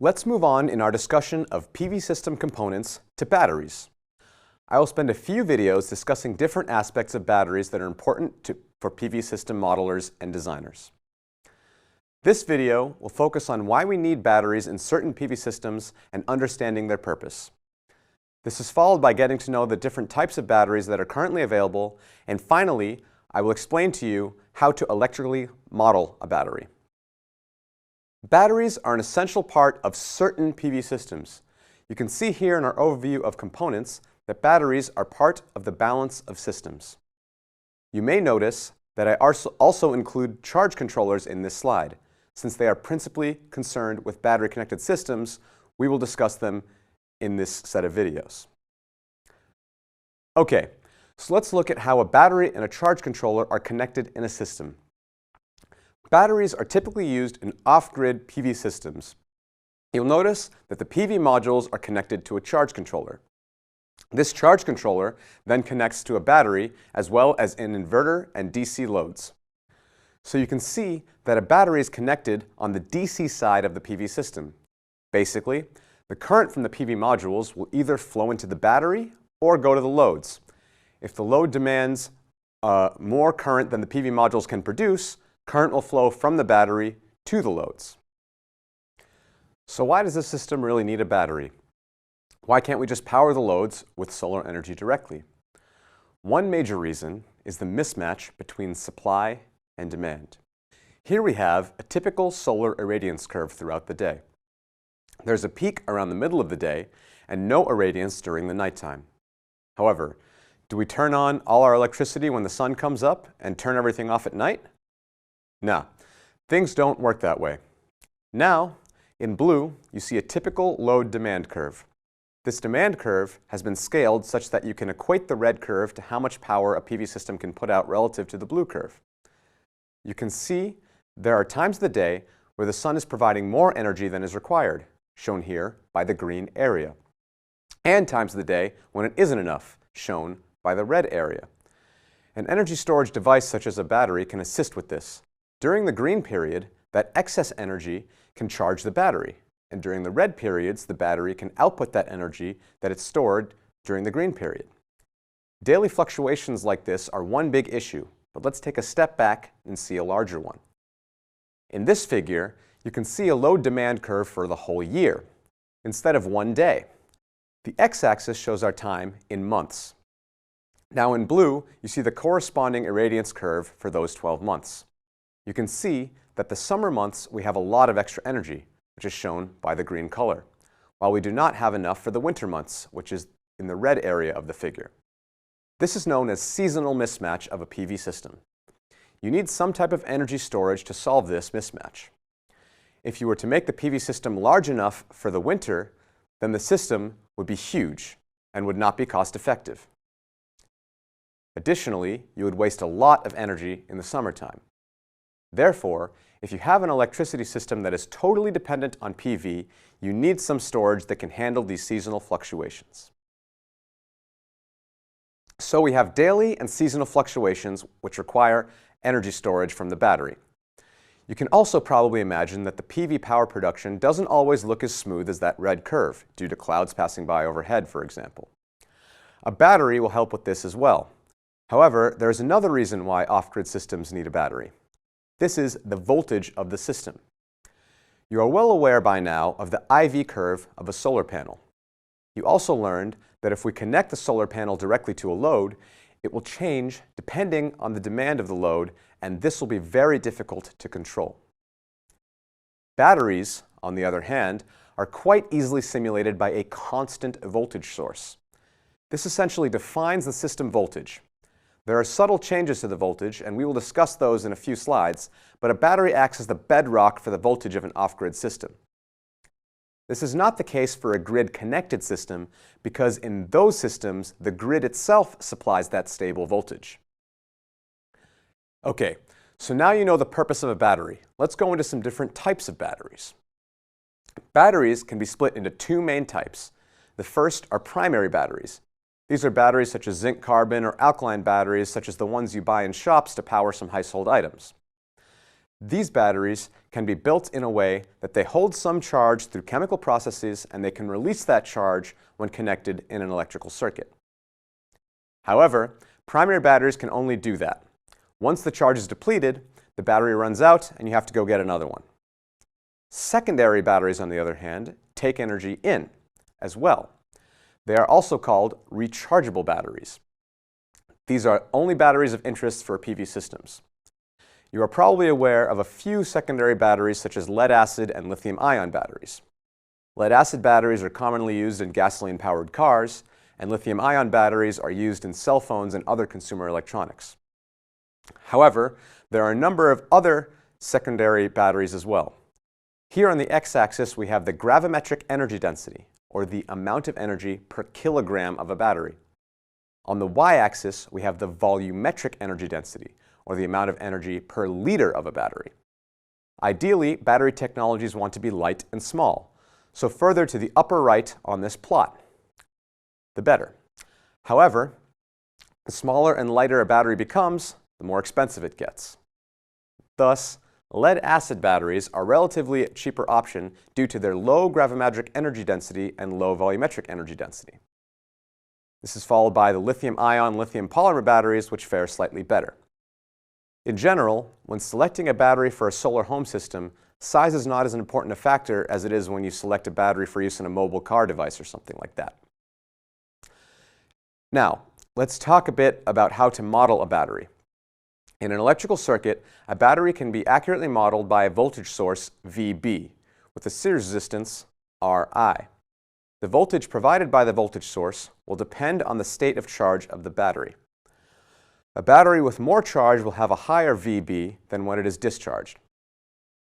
Let's move on in our discussion of PV system components to batteries. I will spend a few videos discussing different aspects of batteries that are important for PV system modelers and designers. This video will focus on why we need batteries in certain PV systems and understanding their purpose. This is followed by getting to know the different types of batteries that are currently available, and finally, I will explain to you how to electrically model a battery. Batteries are an essential part of certain PV systems. You can see here in our overview of components that batteries are part of the balance of systems. You may notice that I also include charge controllers in this slide. Since they are principally concerned with battery-connected systems, we will discuss them in this set of videos. Okay, so let's look at how a battery and a charge controller are connected in a system. Batteries are typically used in off-grid PV systems. You'll notice that the PV modules are connected to a charge controller. This charge controller then connects to a battery as well as an inverter and DC loads. So you can see that a battery is connected on the DC side of the PV system. Basically, the current from the PV modules will either flow into the battery or go to the loads. If the load demands more current than the PV modules can produce, current will flow from the battery to the loads. So why does this system really need a battery? Why can't we just power the loads with solar energy directly? One major reason is the mismatch between supply and demand. Here we have a typical solar irradiance curve throughout the day. There's a peak around the middle of the day and no irradiance during the nighttime. However, do we turn on all our electricity when the sun comes up and turn everything off at night? No, things don't work that way. Now, in blue, you see a typical load demand curve. This demand curve has been scaled such that you can equate the red curve to how much power a PV system can put out relative to the blue curve. You can see there are times of the day where the sun is providing more energy than is required, shown here by the green area, and times of the day when it isn't enough, shown by the red area. An energy storage device such as a battery can assist with this. During the green period, that excess energy can charge the battery, and during the red periods, the battery can output that energy that it stored during the green period. Daily fluctuations like this are one big issue, but let's take a step back and see a larger one. In this figure, you can see a load demand curve for the whole year, instead of one day. The x-axis shows our time in months. Now in blue, you see the corresponding irradiance curve for those 12 months. You can see that the summer months we have a lot of extra energy, which is shown by the green color, while we do not have enough for the winter months, which is in the red area of the figure. This is known as seasonal mismatch of a PV system. You need some type of energy storage to solve this mismatch. If you were to make the PV system large enough for the winter, then the system would be huge and would not be cost effective. Additionally, you would waste a lot of energy in the summertime. Therefore, if you have an electricity system that is totally dependent on PV, you need some storage that can handle these seasonal fluctuations. So we have daily and seasonal fluctuations which require energy storage from the battery. You can also probably imagine that the PV power production doesn't always look as smooth as that red curve due to clouds passing by overhead, for example. A battery will help with this as well. However, there is another reason why off-grid systems need a battery. This is the voltage of the system. You are well aware by now of the IV curve of a solar panel. You also learned that if we connect the solar panel directly to a load, it will change depending on the demand of the load, and this will be very difficult to control. Batteries, on the other hand, are quite easily simulated by a constant voltage source. This essentially defines the system voltage. There are subtle changes to the voltage, and we will discuss those in a few slides, but a battery acts as the bedrock for the voltage of an off-grid system. This is not the case for a grid-connected system because in those systems, the grid itself supplies that stable voltage. Okay, so now you know the purpose of a battery. Let's go into some different types of batteries. Batteries can be split into two main types. The first are primary batteries. These are batteries such as zinc carbon or alkaline batteries such as the ones you buy in shops to power some household items. These batteries can be built in a way that they hold some charge through chemical processes and they can release that charge when connected in an electrical circuit. However, primary batteries can only do that. Once the charge is depleted, the battery runs out and you have to go get another one. Secondary batteries, on the other hand, take energy in as well. They are also called rechargeable batteries. These are only batteries of interest for PV systems. You are probably aware of a few secondary batteries such as lead-acid and lithium-ion batteries. Lead-acid batteries are commonly used in gasoline-powered cars, and lithium-ion batteries are used in cell phones and other consumer electronics. However, there are a number of other secondary batteries as well. Here on the x-axis we have the gravimetric energy density, or the amount of energy per kilogram of a battery. On the y-axis we have the volumetric energy density, or the amount of energy per liter of a battery. Ideally, battery technologies want to be light and small, so further to the upper right on this plot, the better. However, the smaller and lighter a battery becomes, the more expensive it gets. Thus, lead-acid batteries are relatively a cheaper option due to their low gravimetric energy density and low volumetric energy density. This is followed by the lithium-ion, lithium polymer batteries, which fare slightly better. In general, when selecting a battery for a solar home system, size is not as important a factor as it is when you select a battery for use in a mobile car device or something like that. Now, let's talk a bit about how to model a battery. In an electrical circuit, a battery can be accurately modeled by a voltage source, VB, with a series resistance, Ri. The voltage provided by the voltage source will depend on the state of charge of the battery. A battery with more charge will have a higher VB than when it is discharged.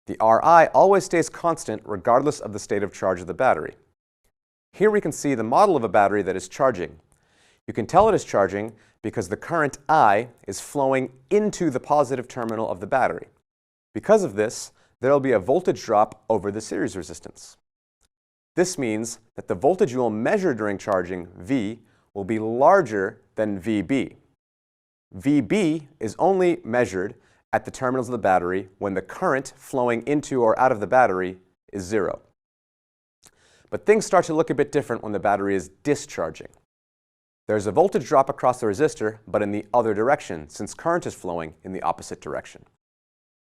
The Ri always stays constant regardless of the state of charge of the battery. Here we can see the model of a battery that is charging. You can tell it is charging because the current I is flowing into the positive terminal of the battery. Because of this, there will be a voltage drop over the series resistance. This means that the voltage you will measure during charging, V, will be larger than VB. VB is only measured at the terminals of the battery when the current flowing into or out of the battery is 0. But things start to look a bit different when the battery is discharging. There's a voltage drop across the resistor, but in the other direction, since current is flowing in the opposite direction.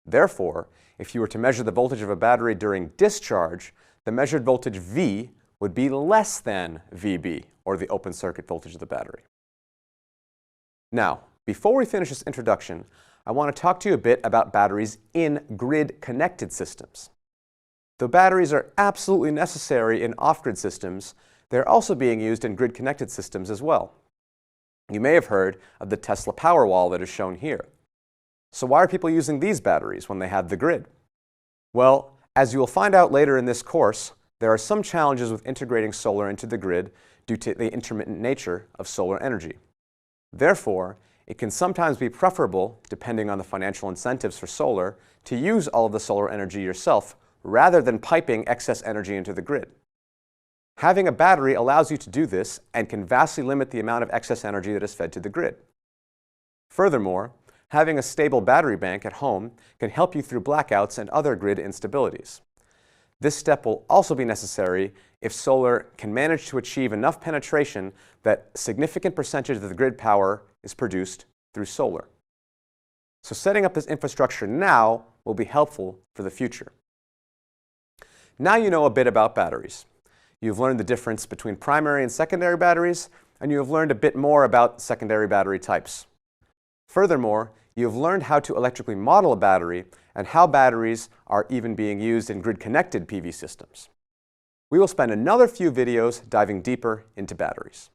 Therefore, if you were to measure the voltage of a battery during discharge, the measured voltage V would be less than VB, or the open circuit voltage of the battery. Now, before we finish this introduction, I want to talk to you a bit about batteries in grid-connected systems. Though batteries are absolutely necessary in off-grid systems, they're also being used in grid-connected systems as well. You may have heard of the Tesla Powerwall that is shown here. So why are people using these batteries when they have the grid? Well, as you will find out later in this course, there are some challenges with integrating solar into the grid due to the intermittent nature of solar energy. Therefore, it can sometimes be preferable, depending on the financial incentives for solar, to use all of the solar energy yourself rather than piping excess energy into the grid. Having a battery allows you to do this and can vastly limit the amount of excess energy that is fed to the grid. Furthermore, having a stable battery bank at home can help you through blackouts and other grid instabilities. This step will also be necessary if solar can manage to achieve enough penetration that a significant percentage of the grid power is produced through solar. So setting up this infrastructure now will be helpful for the future. Now you know a bit about batteries. You've learned the difference between primary and secondary batteries, and you have learned a bit more about secondary battery types. Furthermore, you have learned how to electrically model a battery and how batteries are even being used in grid-connected PV systems. We will spend another few videos diving deeper into batteries.